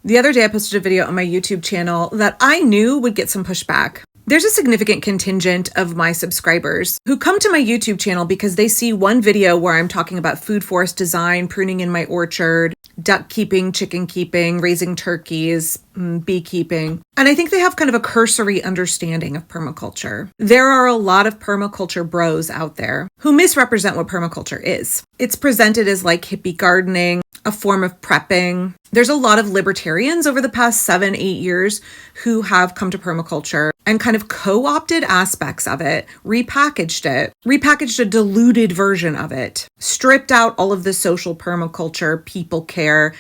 The other day I posted a video on my YouTube channel that I knew would get some pushback. There's a significant contingent of my subscribers who come to my YouTube channel because they see one video where I'm talking about food forest design, pruning in my orchard, duck keeping, chicken keeping, raising turkeys, beekeeping. And I think they have kind of a cursory understanding of permaculture. There are a lot of permaculture bros out there who misrepresent what permaculture is. It's presented as like hippie gardening, a form of prepping. There's a lot of libertarians over the past 7-8 years who have come to permaculture and kind of co-opted aspects of it, repackaged a diluted version of it, stripped out all of the social permaculture, people care,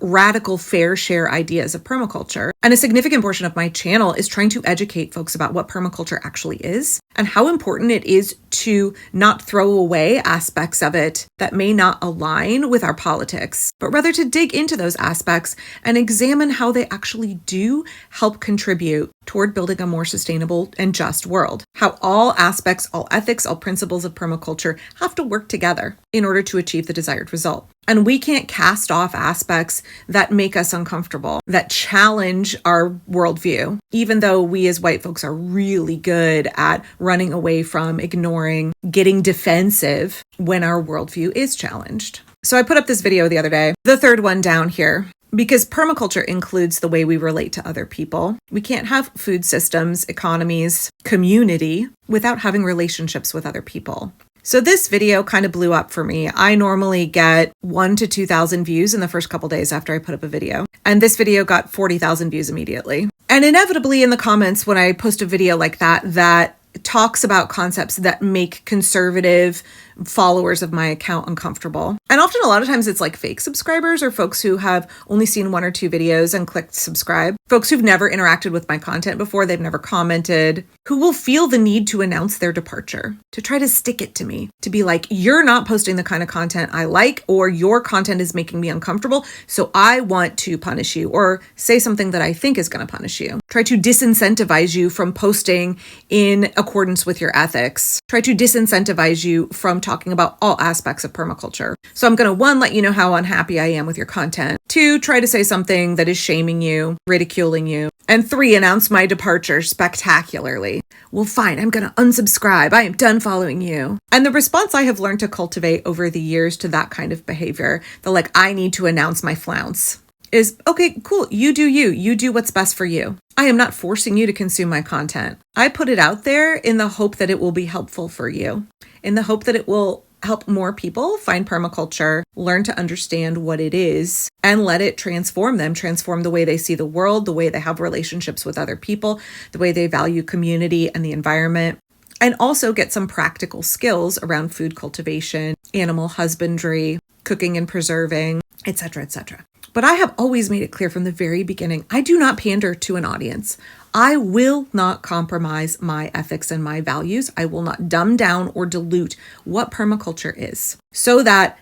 radical fair share ideas of permaculture. And a significant portion of my channel is trying to educate folks about what permaculture actually is and how important it is to not throw away aspects of it that may not align with our politics, but rather to dig into those aspects and examine how they actually do help contribute toward building a more sustainable and just world. How all aspects, all ethics, all principles of permaculture have to work together in order to achieve the desired result. And we can't cast off aspects that make us uncomfortable, that challenge our worldview, even though we as white folks are really good at running away from, ignoring, getting defensive when our worldview is challenged. So I put up this video the other day, the third one down here, because permaculture includes the way we relate to other people. We can't have food systems, economies, community without having relationships with other people. So this video kind of blew up for me. I normally get 1,000 to 2,000 views in the first couple days after I put up a video. And this video got 40,000 views immediately. And inevitably in the comments when I post a video like that talks about concepts that make conservative followers of my account uncomfortable. And often a lot of times it's like fake subscribers or folks who have only seen 1 or 2 videos and clicked subscribe. Folks who've never interacted with my content before, they've never commented, who will feel the need to announce their departure, to try to stick it to me, to be like, you're not posting the kind of content I like, or your content is making me uncomfortable, so I want to punish you, or say something that I think is going to punish you. Try to disincentivize you from posting in accordance with your ethics. Try to disincentivize you from talking about all aspects of permaculture. So I'm going to 1, let you know how unhappy I am with your content. 2, try to say something that is shaming you, ridiculing you. And 3, announce my departure spectacularly. Well, fine, I'm going to unsubscribe. I am done following you. And the response I have learned to cultivate over the years to that kind of behavior, the I need to announce my flounce, is, okay, cool, you do you. You do what's best for you. I am not forcing you to consume my content. I put it out there in the hope that it will be helpful for you, in the hope that it will help more people find permaculture, learn to understand what it is, and let it transform them, transform the way they see the world, the way they have relationships with other people, the way they value community and the environment, and also get some practical skills around food cultivation, animal husbandry, cooking and preserving, etc., etc. But I have always made it clear from the very beginning, I do not pander to an audience. I will not compromise my ethics and my values. I will not dumb down or dilute what permaculture is, so that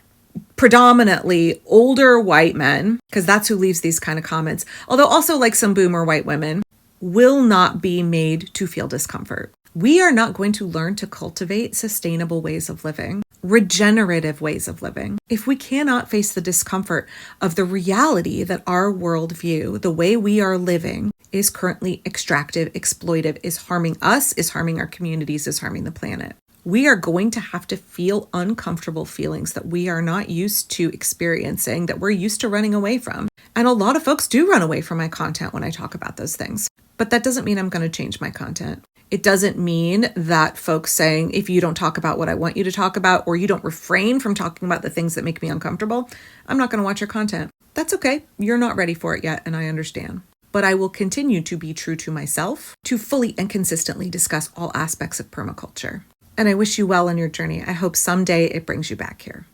predominantly older white men, because that's who leaves these kind of comments, although also like some boomer white women, will not be made to feel discomfort. We are not going to learn to cultivate sustainable ways of living, regenerative ways of living, if we cannot face the discomfort of the reality that our worldview, the way we are living, is currently extractive, exploitive, is harming us, is harming our communities, is harming the planet. We are going to have to feel uncomfortable feelings that we are not used to experiencing, that we're used to running away from. And a lot of folks do run away from my content when I talk about those things. But that doesn't mean I'm going to change my content. It doesn't mean that folks saying, if you don't talk about what I want you to talk about, or you don't refrain from talking about the things that make me uncomfortable, I'm not going to watch your content. That's okay. You're not ready for it yet, and I understand. But I will continue to be true to myself, to fully and consistently discuss all aspects of permaculture. And I wish you well on your journey. I hope someday it brings you back here.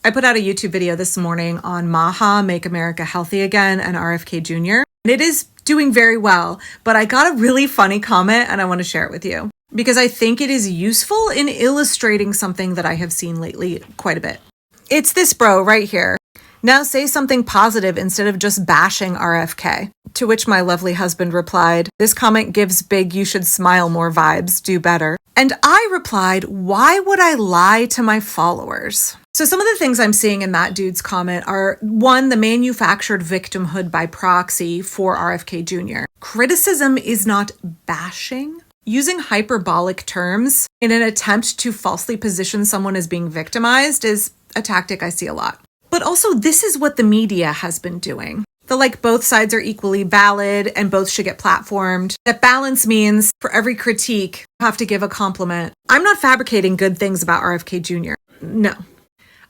I put out a YouTube video this morning on MAHA, Make America Healthy Again, and RFK Jr. And it is doing very well, but I got a really funny comment and I want to share it with you because I think it is useful in illustrating something that I have seen lately quite a bit. It's this bro right here. Now say something positive instead of just bashing RFK. To which my lovely husband replied, "This comment gives big you should smile more vibes, do better." And I replied, why would I lie to my followers? So some of the things I'm seeing in that dude's comment are, one, the manufactured victimhood by proxy for RFK Jr. Criticism is not bashing. Using hyperbolic terms in an attempt to falsely position someone as being victimized is a tactic I see a lot. But also, this is what the media has been doing. Both sides are equally valid and both should get platformed. That balance means for every critique, you have to give a compliment. I'm not fabricating good things about RFK Jr. No.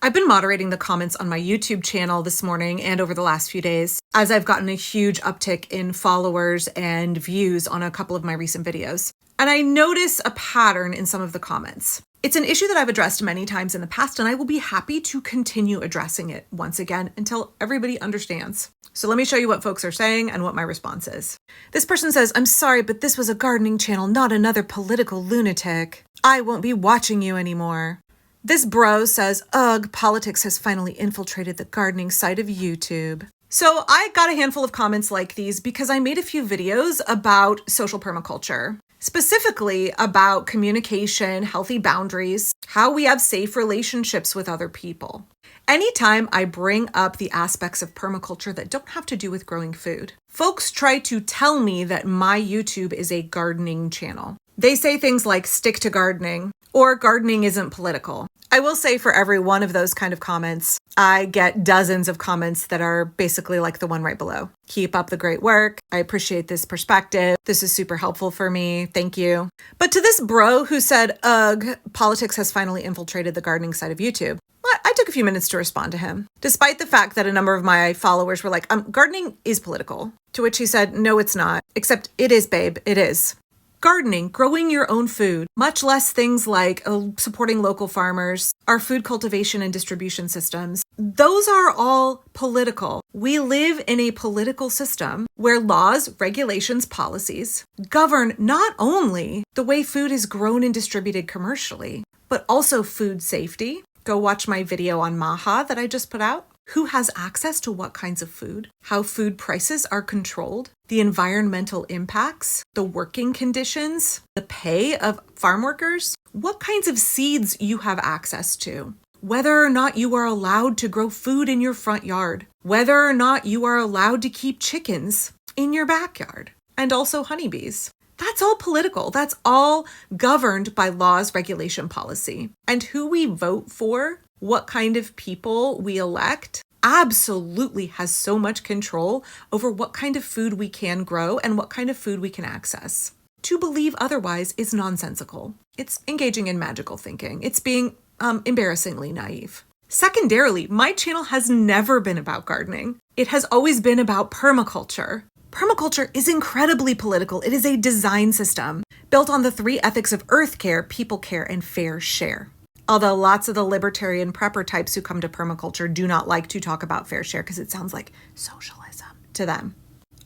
I've been moderating the comments on my YouTube channel this morning and over the last few days, as I've gotten a huge uptick in followers and views on a couple of my recent videos. And I notice a pattern in some of the comments. It's an issue that I've addressed many times in the past, and I will be happy to continue addressing it once again until everybody understands. So let me show you what folks are saying and what my response is. This person says, I'm sorry, but this was a gardening channel, not another political lunatic. I won't be watching you anymore. This bro says, ugh, politics has finally infiltrated the gardening side of YouTube. So I got a handful of comments like these because I made a few videos about social permaculture, specifically about communication, healthy boundaries, how we have safe relationships with other people. Anytime I bring up the aspects of permaculture that don't have to do with growing food, folks try to tell me that my YouTube is a gardening channel. They say things like stick to gardening or gardening isn't political. I will say for every one of those kind of comments, I get dozens of comments that are basically like the one right below. Keep up the great work. I appreciate this perspective. This is super helpful for me. Thank you. But to this bro who said, ugh, politics has finally infiltrated the gardening side of YouTube, I took a few minutes to respond to him, despite the fact that a number of my followers were like, gardening is political. To which he said, no, it's not. Except it is, babe. It is. Gardening, growing your own food, much less things like supporting local farmers, our food cultivation and distribution systems, those are all political. We live in a political system where laws, regulations, policies govern not only the way food is grown and distributed commercially, but also food safety. Go watch my video on Maha that I just put out. Who has access to what kinds of food, how food prices are controlled, the environmental impacts, the working conditions, the pay of farm workers, what kinds of seeds you have access to, whether or not you are allowed to grow food in your front yard, whether or not you are allowed to keep chickens in your backyard, and also honeybees. That's all political. That's all governed by laws, regulation, policy. And who we vote for, what kind of people we elect, absolutely has so much control over what kind of food we can grow and what kind of food we can access. To believe otherwise is nonsensical. It's engaging in magical thinking. It's being embarrassingly naive. Secondarily, my channel has never been about gardening. It has always been about permaculture. Permaculture is incredibly political. It is a design system built on the three ethics of earth care, people care, and fair share. Although lots of the libertarian prepper types who come to permaculture do not like to talk about fair share because it sounds like socialism to them.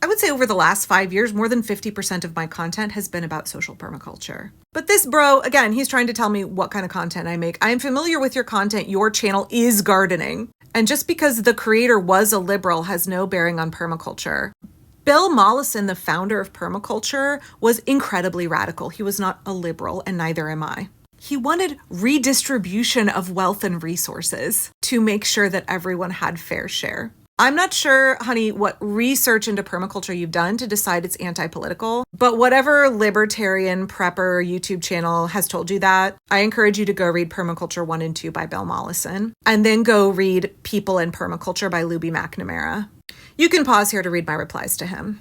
I would say over the last 5 years, more than 50% of my content has been about social permaculture. But this bro, again, he's trying to tell me what kind of content I make. I am familiar with your content. Your channel is gardening. And just because the creator was a liberal has no bearing on permaculture. Bill Mollison, the founder of permaculture, was incredibly radical. He was not a liberal, and neither am I. He wanted redistribution of wealth and resources to make sure that everyone had fair share. I'm not sure, honey, what research into permaculture you've done to decide it's anti-political, but whatever libertarian prepper YouTube channel has told you that, I encourage you to go read Permaculture 1 and 2 by Bill Mollison, and then go read People and Permaculture by Luby McNamara. You can pause here to read my replies to him.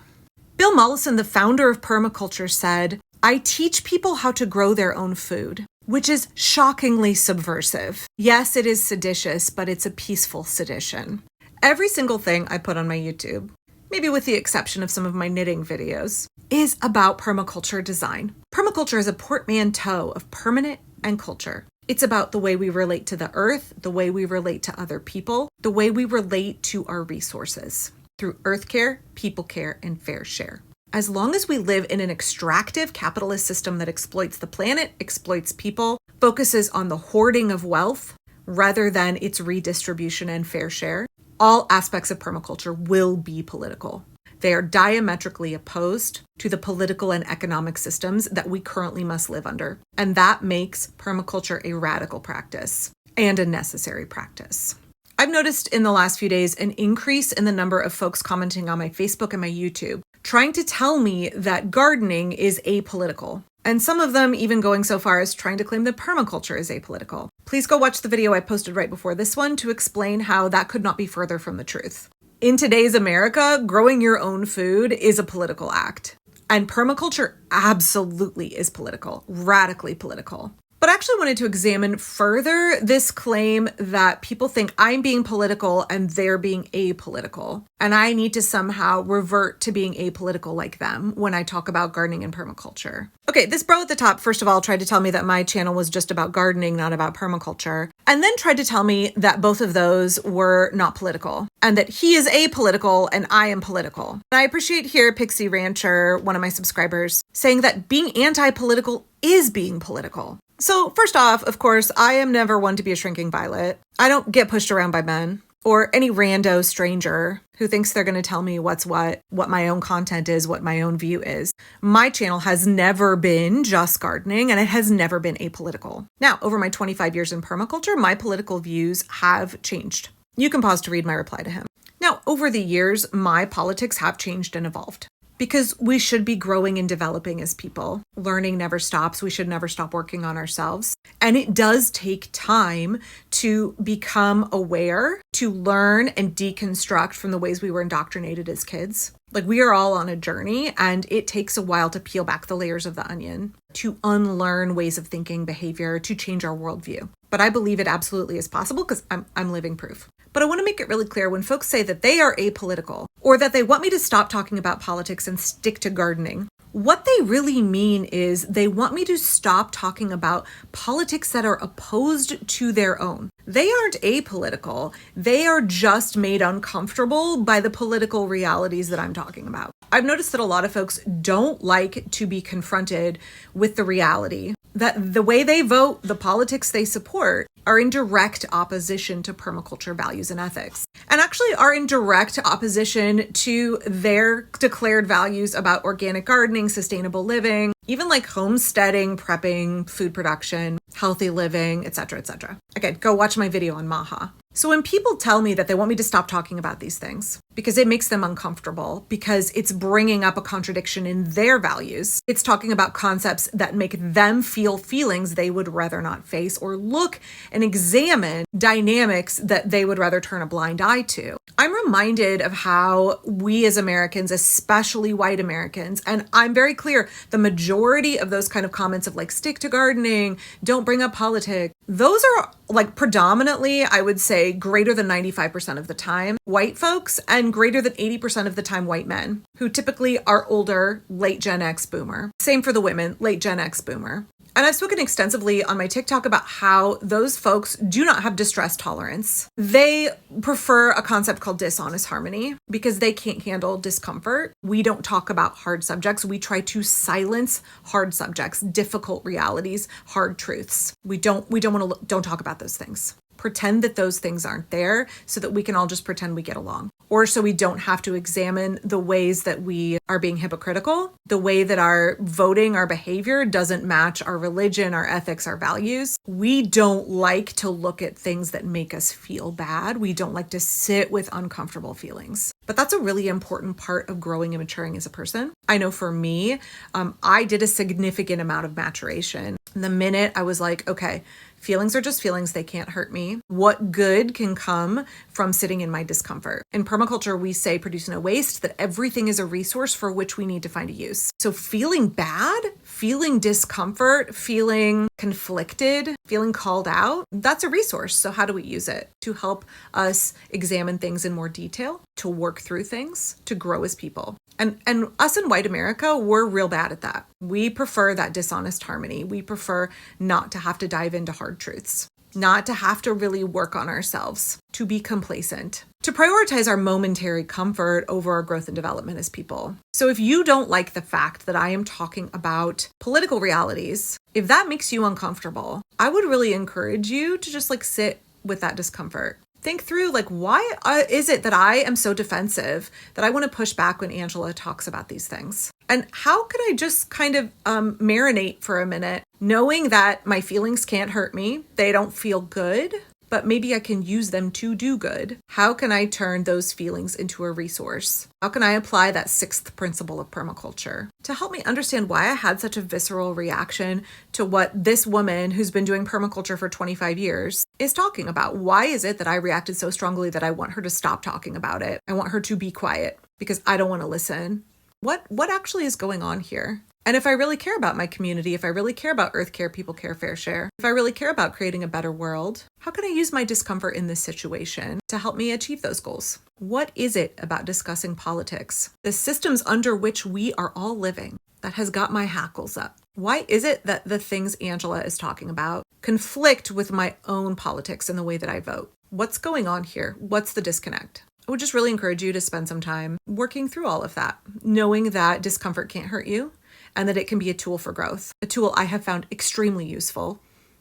Bill Mollison, the founder of permaculture, said, I teach people how to grow their own food, which is shockingly subversive. Yes, it is seditious, but it's a peaceful sedition. Every single thing I put on my YouTube, maybe with the exception of some of my knitting videos, is about permaculture design. Permaculture is a portmanteau of permanent and culture. It's about the way we relate to the earth, the way we relate to other people, the way we relate to our resources through earth care, people care, and fair share. As long as we live in an extractive capitalist system that exploits the planet, exploits people, focuses on the hoarding of wealth rather than its redistribution and fair share, all aspects of permaculture will be political. They are diametrically opposed to the political and economic systems that we currently must live under. And that makes permaculture a radical practice and a necessary practice. I've noticed in the last few days an increase in the number of folks commenting on my Facebook and my YouTube, trying to tell me that gardening is apolitical. And some of them even going so far as trying to claim that permaculture is apolitical. Please go watch the video I posted right before this one to explain how that could not be further from the truth. In today's America, growing your own food is a political act. And permaculture absolutely is political, radically political. But I actually wanted to examine further this claim that people think I'm being political and they're being apolitical. And I need to somehow revert to being apolitical like them when I talk about gardening and permaculture. Okay, this bro at the top, first of all, tried to tell me that my channel was just about gardening, not about permaculture. And then tried to tell me that both of those were not political and that he is apolitical and I am political. And I appreciate here Pixie Rancher, one of my subscribers, saying that being anti-political is being political. So first off, of course, I am never one to be a shrinking violet. I don't get pushed around by men or any rando stranger who thinks they're going to tell me what's what my own content is, what my own view is. My channel has never been just gardening and it has never been apolitical. Now, over my 25 years in permaculture, my political views have changed. You can pause to read my reply to him. Now, over the years, my politics have changed and evolved. Because we should be growing and developing as people. Learning never stops. We should never stop working on ourselves. And it does take time to become aware, to learn and deconstruct from the ways we were indoctrinated as kids. Like we are all on a journey and it takes a while to peel back the layers of the onion, to unlearn ways of thinking, behavior, to change our worldview. But I believe it absolutely is possible because I'm living proof. But I want to make it really clear when folks say that they are apolitical or that they want me to stop talking about politics and stick to gardening, what they really mean is they want me to stop talking about politics that are opposed to their own. They aren't apolitical. They are just made uncomfortable by the political realities that I'm talking about. I've noticed that a lot of folks don't like to be confronted with the reality that the way they vote, the politics they support, are in direct opposition to permaculture values and ethics, and actually are in direct opposition to their declared values about organic gardening, sustainable living, even like homesteading, prepping, food production, healthy living, etc., etc. Again, go watch my video on Maha. So when people tell me that they want me to stop talking about these things because it makes them uncomfortable, because it's bringing up a contradiction in their values, it's talking about concepts that make them feel feelings they would rather not face or look and examine dynamics that they would rather turn a blind eye to. I'm reminded of how we as Americans, especially white Americans, and I'm very clear, the majority of those kind of comments of like stick to gardening, don't bring up politics, those are like predominantly, I would say, greater than 95% of the time white folks and greater than 80% of the time white men who typically are older, late Gen X boomer. Same for the women, late Gen X boomer. And I've spoken extensively on my TikTok about how those folks do not have distress tolerance. They prefer a concept called dishonest harmony because they can't handle discomfort. We don't talk about hard subjects. We try to silence hard subjects, difficult realities, hard truths. We don't talk about those things. Pretend that those things aren't there so that we can all just pretend we get along. Or so we don't have to examine the ways that we are being hypocritical, the way that our voting, our behavior doesn't match our religion, our ethics, our values. We don't like to look at things that make us feel bad. We don't like to sit with uncomfortable feelings. But that's a really important part of growing and maturing as a person. I know for me, I did a significant amount of maturation. The minute I was like, okay, feelings are just feelings. They can't hurt me. What good can come from sitting in my discomfort? In permaculture, we say produce no waste, that everything is a resource for which we need to find a use. So feeling bad, feeling discomfort, feeling conflicted, feeling called out, that's a resource. So how do we use it? To help us examine things in more detail, to work through things, to grow as people. And us in white America, we're real bad at that. We prefer that dishonest harmony. We prefer not to have to dive into hard truths, not to have to really work on ourselves, to be complacent, to prioritize our momentary comfort over our growth and development as people. So if you don't like the fact that I am talking about political realities, if that makes you uncomfortable, I would really encourage you to just sit with that discomfort. Think through, like, why is it that I am so defensive that I want to push back when Angela talks about these things? And how could I just kind of marinate for a minute, knowing that my feelings can't hurt me, they don't feel good, but maybe I can use them to do good. How can I turn those feelings into a resource? How can I apply that sixth principle of permaculture to help me understand why I had such a visceral reaction to what this woman who's been doing permaculture for 25 years is talking about? Why is it that I reacted so strongly that I want her to stop talking about it? I want her to be quiet because I don't want to listen. What actually is going on here? And if I really care about my community, if I really care about Earth Care, People Care, Fair Share, if I really care about creating a better world, how can I use my discomfort in this situation to help me achieve those goals? What is it about discussing politics, the systems under which we are all living, that has got my hackles up? Why is it that the things Angela is talking about conflict with my own politics and the way that I vote? What's going on here? What's the disconnect? I would just really encourage you to spend some time working through all of that, knowing that discomfort can't hurt you and that it can be a tool for growth, a tool I have found extremely useful,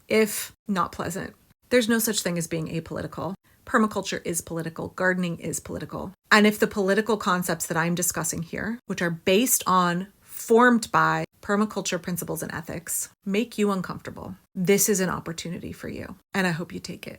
if not pleasant. There's no such thing as being apolitical. Permaculture is political. Gardening is political. And if the political concepts that I'm discussing here, which are based on, formed by permaculture principles and ethics, make you uncomfortable, this is an opportunity for you. And I hope you take it.